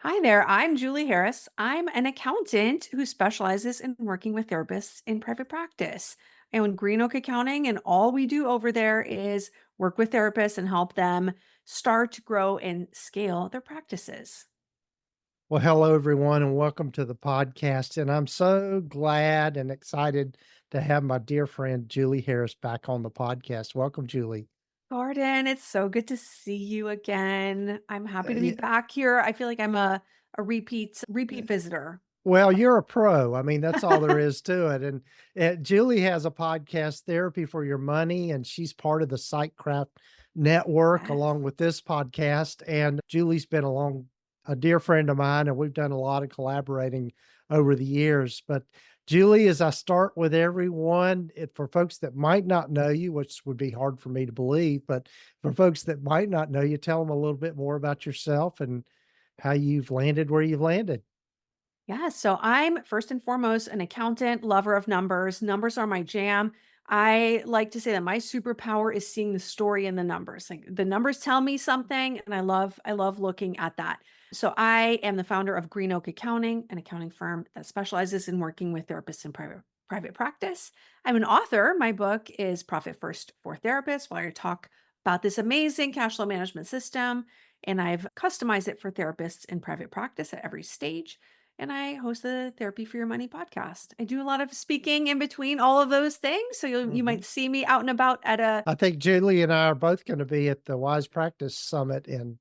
Hi there, I'm Julie Harris. I'm an accountant who specializes in working with therapists in private practice. I own Green Oak Accounting, and all we do over there is work with therapists and help them start, grow, and scale their practices. Well, hello, everyone, and welcome to the podcast. And I'm so glad and excited to have my dear friend Julie Harris back on the podcast. Welcome, Julie. Gordon, it's so good to see you again. I'm happy to be Yeah, back here. I feel like I'm a repeat visitor. well, you're a pro. I mean, that's all there is to it. And Julie has a podcast, Therapy for Your Money, and she's part of the Sightcraft Network Yes. along with this podcast. And Julie's been a dear friend of mine, and we've done a lot of collaborating over the years. But Julie, as I start with everyone, for folks that might not know you, which would be hard for me to believe, but for folks that might not know you, tell them a little bit more about yourself and how you've landed where you've landed. Yeah, so I'm first and foremost an accountant, lover of numbers. Numbers are my jam. I like to say that my superpower is seeing the story in the numbers. Like the numbers tell me something and I love looking at that. So I am the founder of Green Oak Accounting, an accounting firm that specializes in working with therapists in private practice. I'm an author. My book is Profit First for Therapists, where I talk about this amazing cash flow management system and I've customized it for therapists in private practice at every stage and I host the Therapy for Your Money podcast. I do a lot of speaking in between all of those things, so you Mhm. might see me out and about at a I think Julie and I are both gonna be at the Wise Practice Summit in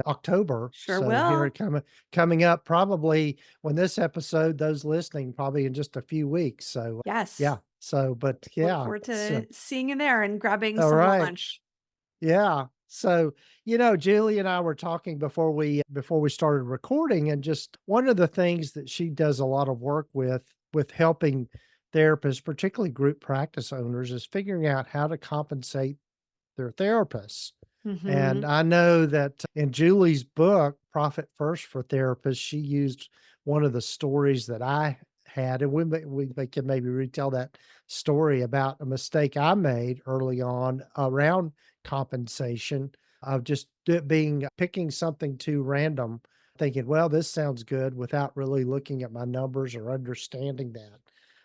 October. sure So here will. it coming up probably when this episode, those listening, probably in just a few weeks. So Yes. yeah. So but Look yeah. forward So to seeing you there and grabbing all some right. lunch. Yeah. So, Julie and I were talking before we started recording, and just one of the things that she does a lot of work with helping therapists, particularly group practice owners, is figuring out how to compensate their therapists. And Mhm. I know that in Julie's book, Profit First for Therapists, she used one of the stories that I had, and we can maybe retell that story about a mistake I made early on around compensation of just picking something too random, thinking, well, this sounds good without really looking at my numbers or understanding that.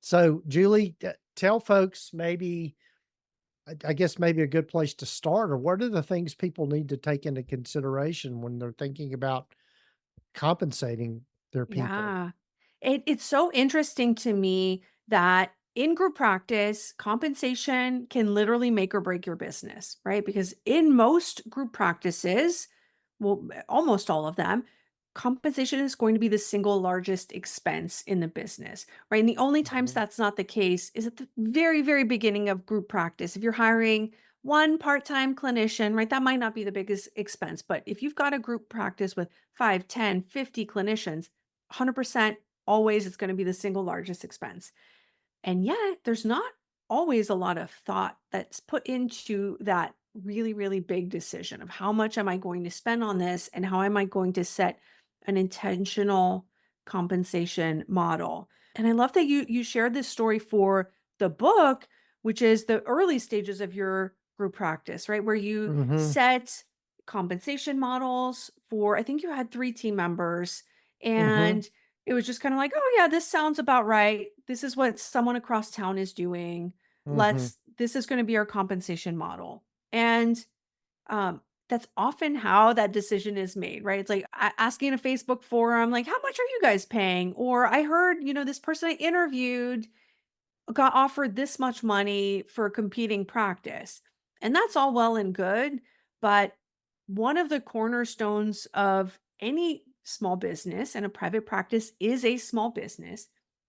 So, Julie, tell folks maybe I guess maybe a good place to start, or what are the things people need to take into consideration when they're thinking about compensating their people? Yeah. It's so interesting to me that in group practice, compensation can literally make or break your business, right? Because in most group practices, well, almost all of them, compensation is going to be the single largest expense in the business, right? And the only times Mhm, that's not the case is at the very, very beginning of group practice. If you're hiring one part-time clinician, right, that might not be the biggest expense. But if you've got a group practice with 5, 10, 50 clinicians, 100% always it's going to be the single largest expense. And yet, there's not always a lot of thought that's put into that really, really big decision of how much am I going to spend on this and how am I going to set an intentional compensation model. And I love that you shared this story for the book, which is the early stages of your group practice, right? Where you mhm, set compensation models for, I think you had 3 team members, mhm, and it was just kinda like, "Oh, yeah, this sounds about right. This is what someone across town is doing. mhm, This is gonna be our compensation model." And, that's often how that decision is made, right? It's like asking a Facebook forum, like, "How much are you guys paying?" Or, "I heard, this person I interviewed got offered this much money for a competing practice." And that's all well and good, but one of the cornerstones of any small business, and a private practice is a small business,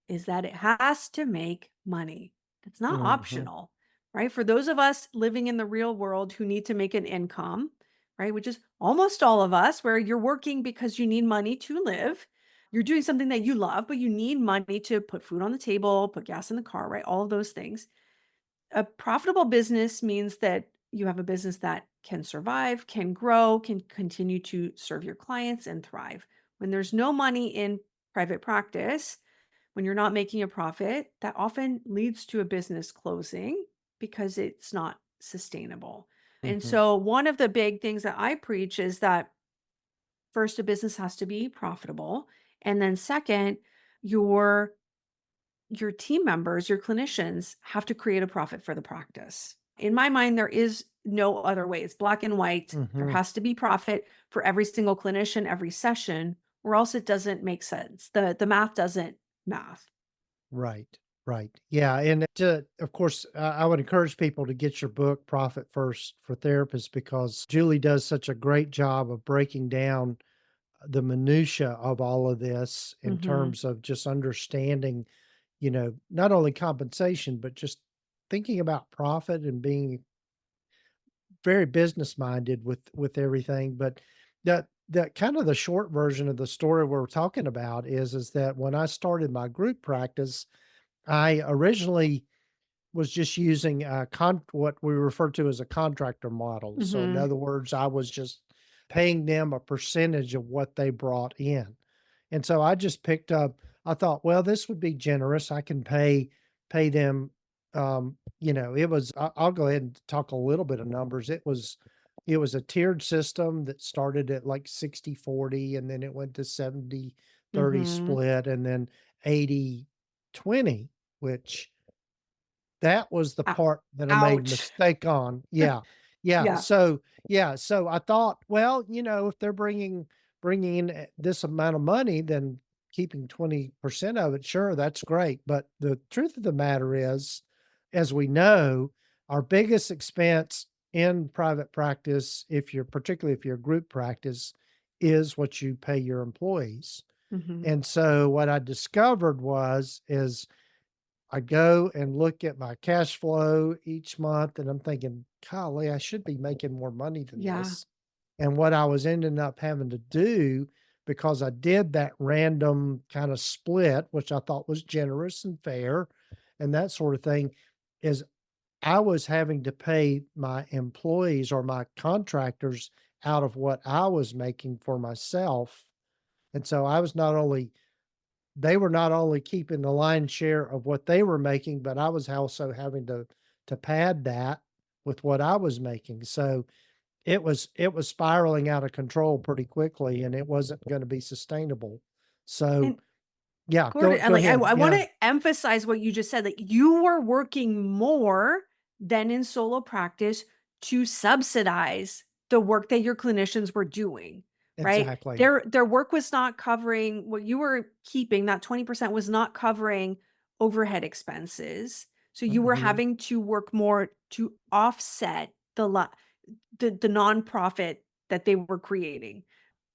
is that it has to make money. It's not mhm, optional, right? For those of us living in the real world who need to make an income, right, which is almost all of us, where you're working because you need money to live, you're doing something that you love, but you need money to put food on the table, put gas in the car, right? All of those things. A profitable business means that you have a business that can survive, can grow, can continue to serve your clients and thrive. When there's no money in private practice, when you're not making a profit, that often leads to a business closing because it's not sustainable. And mhm, so, one of the big things that I preach is that first, a business has to be profitable. And then second, your your team members, your clinicians have to create a profit for the practice. In my mind, there is no other way. It's black and white. There Mhm. has to be profit for every single clinician, every session, or else it doesn't make sense. The math doesn't math. Right, right. Yeah, and to of course, I would encourage people to get your book, Profit First for Therapists, because Julie does such a great job of breaking down the minutia of all of this in Mhm. terms of just understanding, not only compensation, but just thinking about profit and being very business minded with everything. But that kind of the short version of the story we're talking about is that when I started my group practice, I originally was just using what we refer to as a contractor model. So in Mhm. other words, I was just paying them a percentage of what they brought in. And so I just picked up, I thought, well, this would be generous. I can pay them it was I'll go ahead and talk a little bit of numbers. It was a tiered system that started at like 60/40, and then it went to 70/30 Mhm. split, and then 80/20, which that was the Ou part that I made ouch. mistake on. Yeah. Yeah, Yeah. so I thought, well, if they're bringing in this amount of money, then keeping 20% of it, sure, that's great. But the truth of the matter is, as we know, our biggest expense in private practice, particularly if you're a group practice, is what you pay your employees. Mhm. And so what I discovered is I go and look at my cash flow each month, and I'm thinking, golly, I should be making more money than Yeah. this. And what I was ending up having to do, because I did that random kind of split, which I thought was generous and fair and that sort of thing, is I was having to pay my employees or my contractors out of what I was making for myself. And so they were not only keeping the lion's share of what they were making, but I was also having to pad that with what I was making. So it was spiraling out of control pretty quickly, and it wasn't going to be sustainable. So And yeah, Gordon, go and, like, I ahead. I Yeah. wanna emphasize what you just said, like, you were working more than in solo practice to subsidize the work that your clinicians were doing, right? Exactly. Their work was not covering what you were keeping, that 20% was not covering overhead expenses, so you were Mhm. having to work more to offset the nonprofit that they were creating.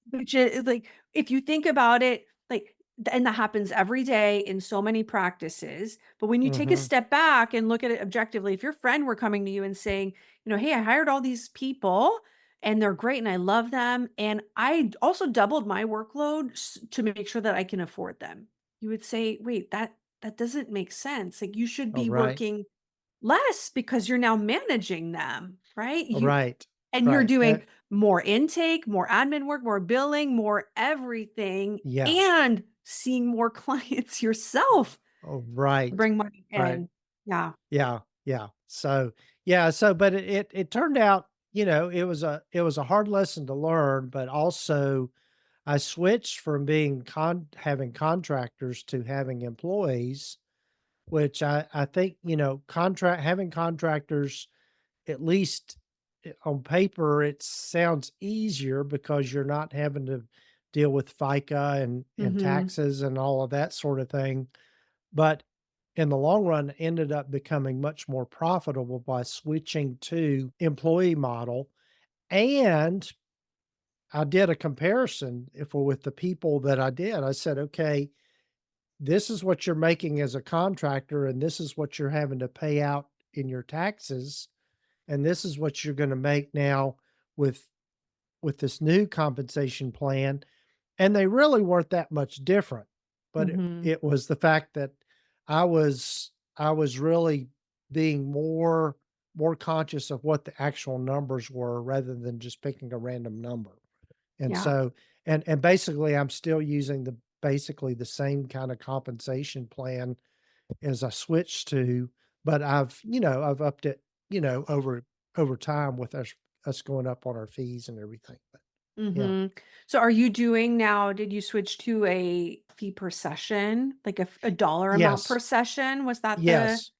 Which is like, if you think about it, like, and that happens every day in so many practices, but when you take a Mhm. step back and look at it objectively, if your friend were coming to you and saying, "Hey, I hired all these people and they're great and I love them, and I also doubled my workload to make sure that I can afford them." You would say, "Wait, that doesn't make sense. Like, you should All be right. working less because you're now managing them, right? All You right. and you're Right. doing more intake, more admin work, more billing, more everything, Yeah. and seeing more clients yourself Oh, to right. bring money Right. in. Yeah. Yeah, yeah. But it turned out, it was a hard lesson to learn, but also I switched from being having contractors to having employees, which I think, having contractors, at least on paper, it sounds easier because you're not having to deal with FICA and Mhm. taxes and all of that sort of thing. But in the long run, ended up becoming much more profitable by switching to employee model. And I did a comparison with the people that I did. I said, okay, this is what you're making as a contractor, and this is what you're having to pay out in your taxes, and this is what you're going to make now with this new compensation plan. And they really weren't that much different, but it Mhm. it was the fact that I was really being more conscious of what the actual numbers were rather than just picking a random number. And Yeah. so and basically, I'm still using basically the same kinda compensation plan as I switched to, but I've upped it, over time with us going up on our fees and everything. Yeah. Mhm. So are you doing now did you switch to a fee per session? Like a dollar amount per Yes. session? Was that the Yes.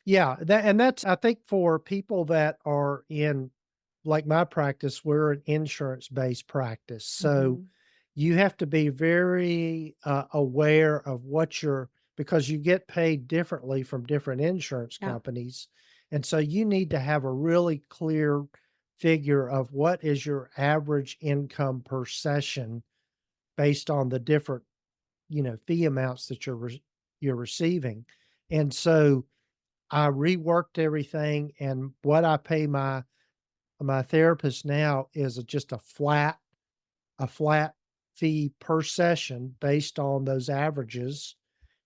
Yeah, that's I think for people that are in like my practice, we're an insurance-based practice, so Mhm. you have to be very, aware of what you're because you get paid differently from different insurance Yeah. companies, and so you need to have a really clear figure of what is your average income per session based on the different, fee amounts that you're receiving, and so I reworked everything, and what I pay my therapist now is just a flat fee per session based on those averages,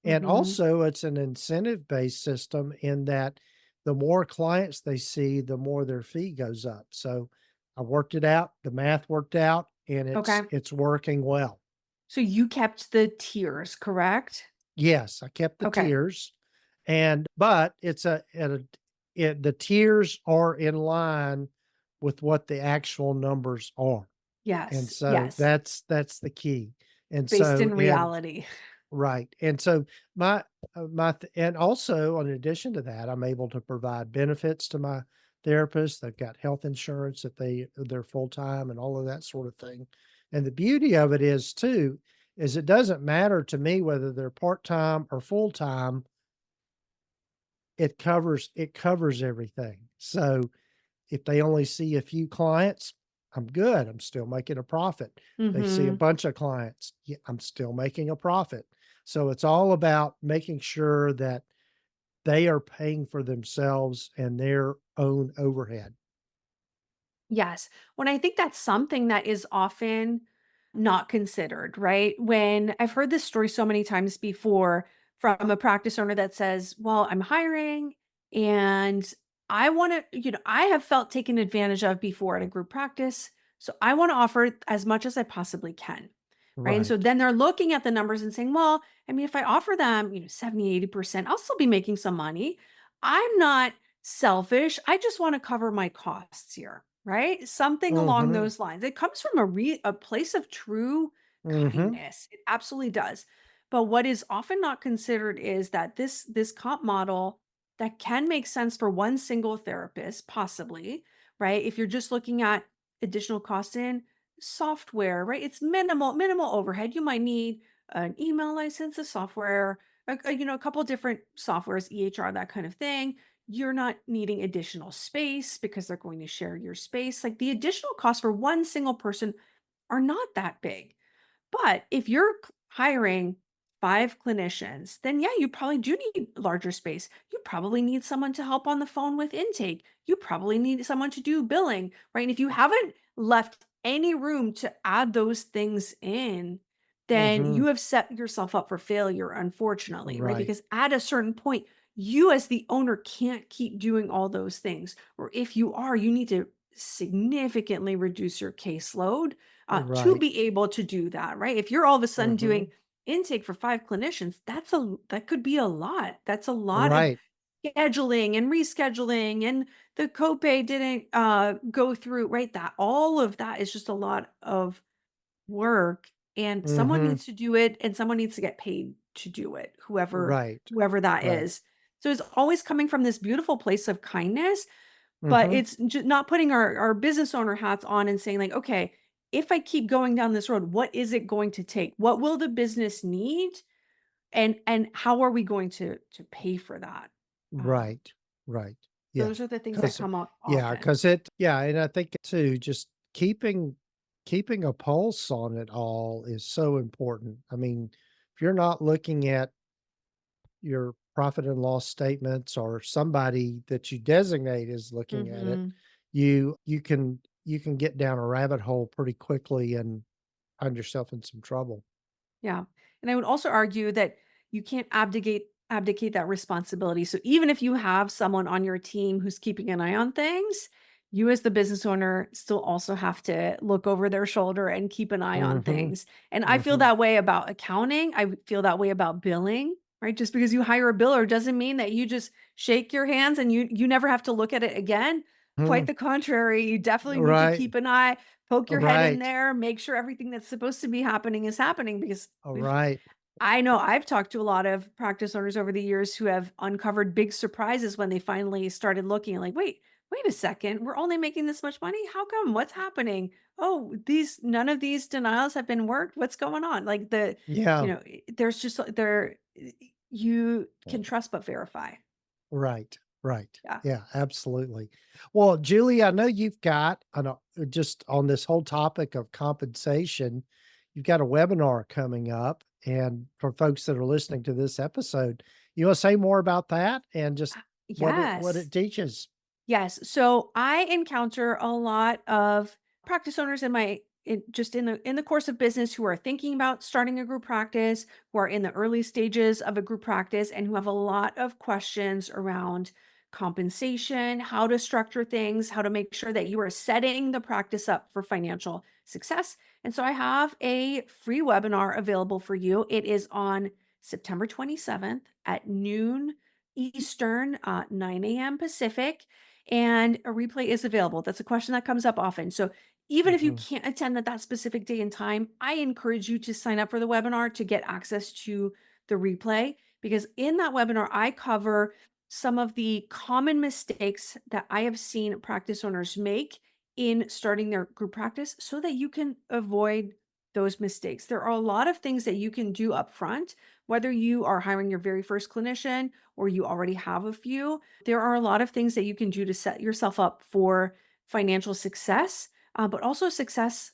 and Mhm. also it's an incentive-based system in that the more clients they see, the more their fee goes up, so I worked it out, the math worked out, and it's Okay. it's working well. So you kept the tiers, correct? Yes, I kept the Okay. tiers, but it's a at a it the tiers are in line with what the actual numbers are, and Yes. so Yes. that's the key, and Based so in and reality. right, and so my my th and also in addition to that, I'm able to provide benefits to my therapist. They've got health insurance that they're full-time and all of that sort of thing, and the beauty of it is too, is it doesn't matter to me whether they're part-time or full-time, it covers everything. So, if they only see a few clients, I'm good, I'm still making a profit. They see a Mhm. bunch of clients, yeah, I'm still making a profit. So, it's all about making sure that they are paying for themselves and their own overhead. Yes. When I think that's something that is often not considered, right? When I've heard this story so many times before from a practice owner that says, "Well, I'm hiring and I want to, I have felt taken advantage of before at a group practice. So I want to offer as much as I possibly can." Right. And so Right. then they're looking at the numbers and saying, well, I mean, if I offer them, 70, 80%, I'll still be making some money. I'm not selfish. I just want to cover my costs here. Right. Something along Mhm. those lines. It comes from a place of true Mhm. kindness. It absolutely does. But what is often not considered is that this comp model that can make sense for one single therapist, possibly, right? If you're just looking at additional costs in software, right? It's minimal overhead. You might need an email license, a software, a couple different softwares, EHR, that kind of thing. You're not needing additional space because they're going to share your space. Like the additional costs for one single person are not that big. But if you're hiring 5 clinicians, then yeah, you probably do need larger space. You probably need someone to help on the phone with intake. You probably need someone to do billing, right? And if you haven't left any room to add those things in, then Mhm. you have set yourself up for failure, unfortunately, right? Right. Because at a certain point, you as the owner can't keep doing all those things. Or if you are, you need to significantly reduce your caseload to Right. be able to do that, right? If you're all of a sudden doing Mhm. intake for 5 clinicians, that could be a lot. That's a lot of Right. scheduling and rescheduling, and the copay didn't go through, right? That all of that is just a lot of work, and someone Mhm. needs to do it, and someone needs to get paid to do it, Right. whoever that Right. is. So it's always coming from this beautiful place of kindness, but Mhm. it's not putting our business owner hats on and saying like, "Okay, if I keep going down this road, what is it going to take? What will the business need? And how are we going to pay for that?" Um, Right, right. Yeah, those are the things that because come up yeah, often. because and I think too, just keeping a pulse on it all is so important. I mean, if you're not looking at your profit and loss statements or somebody that you designate is looking at it, Mhm. you can get down a rabbit hole pretty quickly and find yourself in some trouble. Yeah. And I would also argue that you can't abdicate that responsibility. So even if you have someone on your team who's keeping an eye on things, you as the business owner still also have to look over their shoulder and keep an eye on Mhm, things. And I feel mhm. that way about accounting. I feel that way about billing, right? Just because you hire a biller doesn't mean that you just shake your hands and you never have to look at it again. quite Mhm. the contrary. You definitely need to Right, keep an eye, poke your head in right, there, make sure everything that's supposed to be happening is happening because if right. I know I've talked to a lot of practice owners over the years who have uncovered big surprises when they finally started looking like, wait a second, we're only making this much money. How come? What's happening? Oh, none of these denials have been worked. What's going on? Like Yeah. there's just you can trust but verify. Right, right. Yeah. Yeah, absolutely. Well, Julie, I know you've got just on this whole topic of compensation, you've got a webinar coming up. And for folks that are listening to this episode, you want to say more about that and just what Yes. it teaches? Yes. So I encounter a lot of practice owners just in the course of business who are thinking about starting a group practice, who are in the early stages of a group practice and who have a lot of questions around compensation, how to structure things, how to make sure that you are setting the practice up for financial success. And so I have a free webinar available for you. It is on September 27th at noon Eastern, 9 a.m. Pacific, and a replay is available. That's a question that comes up often. So even if you Mhm, can't attend at that specific day and time, I encourage you to sign up for the webinar to get access to the replay because in that webinar, I cover some of the common mistakes that I have seen practice owners make in starting their group practice so that you can avoid those mistakes. There are a lot of things that you can do up front, whether you are hiring your very first clinician or you already have a few. There are a lot of things that you can do to set yourself up for financial success, but also success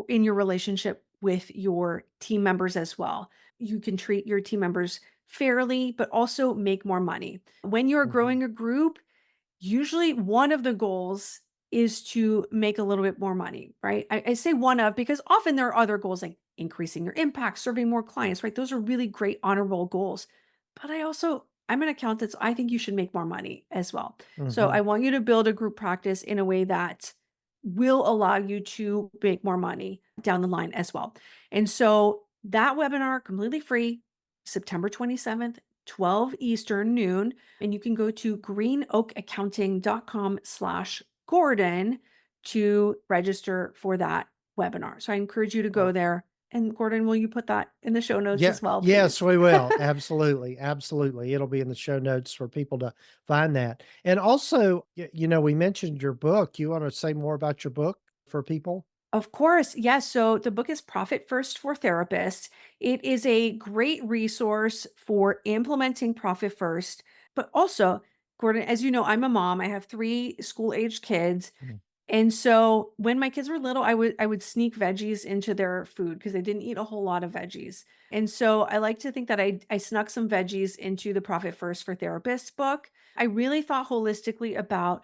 in your relationship with your team members as well. You can treat your team members fairly, but also make more money. When you're mhm, growing a group, usually one of the goals is to make a little bit more money, right? I say one of because often there are other goals like increasing your impact, serving more clients, right? Those are really great, honorable goals. But I'm an accountant, so I think you should make more money as well. So I mhm. want you to build a group practice in a way that will allow you to make more money down the line as well. And so that webinar, completely free, September 27th, 12 Eastern, noon, and you can go to greenoakaccounting.com/Gordon to register for that webinar. So I encourage you to go Oh, there. And Gordon, will you put that in the show notes yeah, as well, yes, please? we will. Absolutely, absolutely. It'll be in the show notes for people to find that. And also, we mentioned your book. You want to say more about your book for people? Of course. Yes. So the book is Profit First for Therapists. It is a great resource for implementing Profit First, but also, Gordon, as you know, I'm a mom. I have three school age kids. Mm, And so when my kids were little, I would sneak veggies into their food because they didn't eat a whole lot of veggies. And so I like to think that I snuck some veggies into the Profit First for Therapists book. I really thought holistically about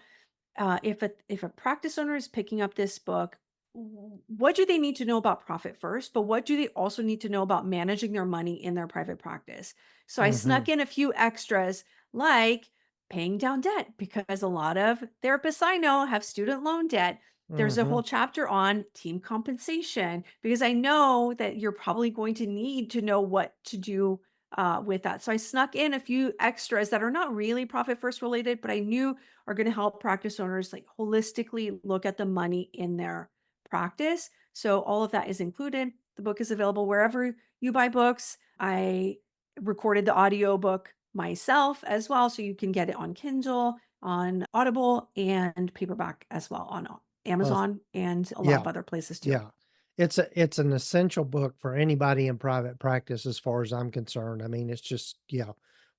if a practice owner is picking up this book, what do they need to know about profit first? But what do they also need to know about managing their money in their private practice? So I snuck mhm, in a few extras like paying down debt because a lot of therapists I know have student loan debt. There's a mhm, whole chapter on team compensation because I know that you're probably going to need to know what to do with that. So I snuck in a few extras that are not really profit first related, but I knew are going to help practice owners like holistically look at the money in their practice. So all of that is included. The book is available wherever you buy books. I recorded the audio book myself as well, so you can get it on Kindle, on Audible, and paperback as well on uh, Amazon and a lot yeah. of other places too. Yeah. It's an essential book for anybody in private practice as far as I'm concerned. I mean, it's just, yeah,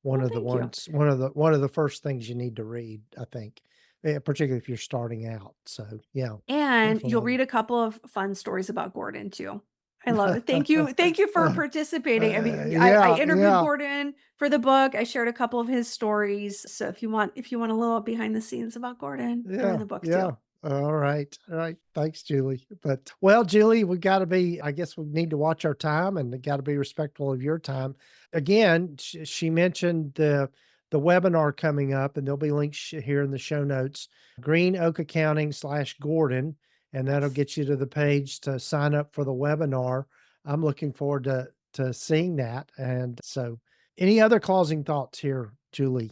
Well, thank you. one of the first things you need to read, I think, particularly if you're starting out. So, yeah, And you'll definitely. read a couple of fun stories about Gordon too. I love it. Thank you. Thank you for participating. I mean, I Yeah, interviewed yeah. Gordon for the book. I shared a couple of his stories. So if you want a little behind the scenes about Gordon, they're in Yeah, the book yeah. too. All right. All right. Thanks, Julie. But well, Julie, we got to be, I guess we need to watch our time and got to be respectful of your time. Again, she mentioned the webinar coming up and there'll be links here in the show notes, Green Oak Accounting /Gordon, and that'll Yes. get you to the page to sign up for the webinar. I'm looking forward to seeing that. And so any other closing thoughts here, Julie?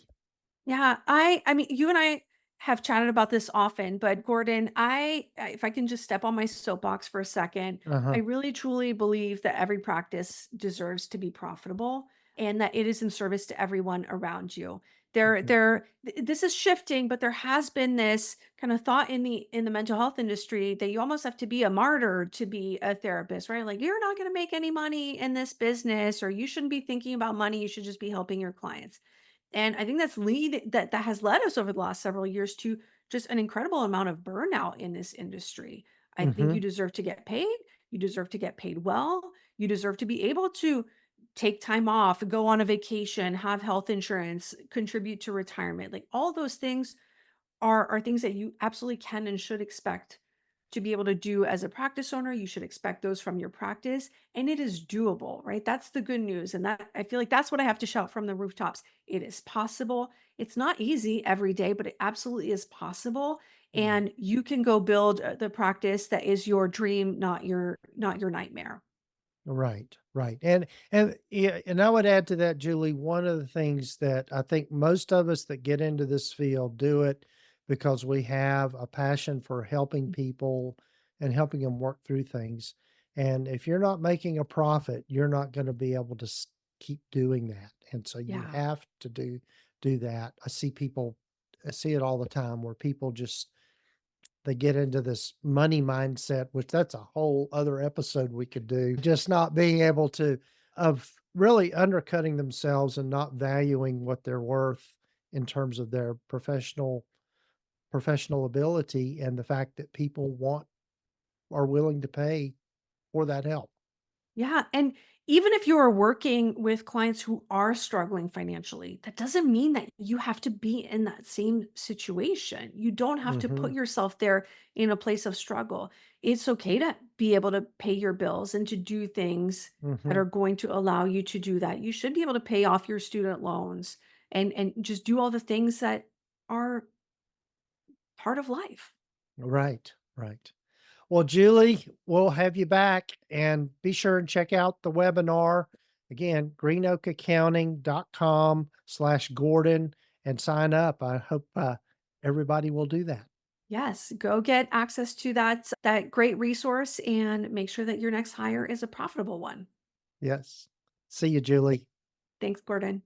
Yeah, I mean, you and I have chatted about this often, but Gordon, if I can just step on my soapbox for a second, I Uh-huh. really truly believe that every practice deserves to be profitable and that it is in service to everyone around you. Mhm. This is shifting, but there has been this kind of thought in the mental health industry that you almost have to be a martyr to be a therapist, right? Like you're not going to make any money in this business, or you shouldn't be thinking about money. You should just be helping your clients. And I think that has led us over the last several years to just an incredible amount of burnout in this industry. I think you Mhm. deserve to get paid. You deserve to get paid well. You deserve to be able to take time off, go on a vacation, have health insurance, contribute to retirement. Like all those things are things that you absolutely can and should expect to be able to do as a practice owner. You should expect those from your practice, and it is doable, right? That's the good news. And that I feel like that's what I have to shout from the rooftops. It is possible. It's not easy every day, but it absolutely is possible. Right. And you can go build the practice that is your dream, not your nightmare. Right, right. And yeah, and I would add to that, Julie, one of the things that I think most of us that get into this field do it because we have a passion for helping people and helping them work through things. And if you're not making a profit, you're not going to be able to keep doing that. And so you Yeah. have to do that. I see it all the time where people just they get into this money mindset, which that's a whole other episode we could do. Just not being able to of really undercutting themselves and not valuing what they're worth in terms of their professional ability and the fact that people want are willing to pay for that help. Yeah, and even if you are working with clients who are struggling financially, that doesn't mean that you have to be in that same situation. You don't have to put Mhm. yourself there in a place of struggle. It's okay to be able to pay your bills and to do things that are Mhm. going to allow you to do that. You should be able to pay off your student loans and just do all the things that are part of life. Right, right. Well, Julie, we'll have you back and be sure and check out the webinar. Again, greenoakaccounting.com/Gordon and sign up. I hope everybody will do that. Yes, go get access to that great resource and make sure that your next hire is a profitable one. Yes. See you, Julie. Thanks, Gordon.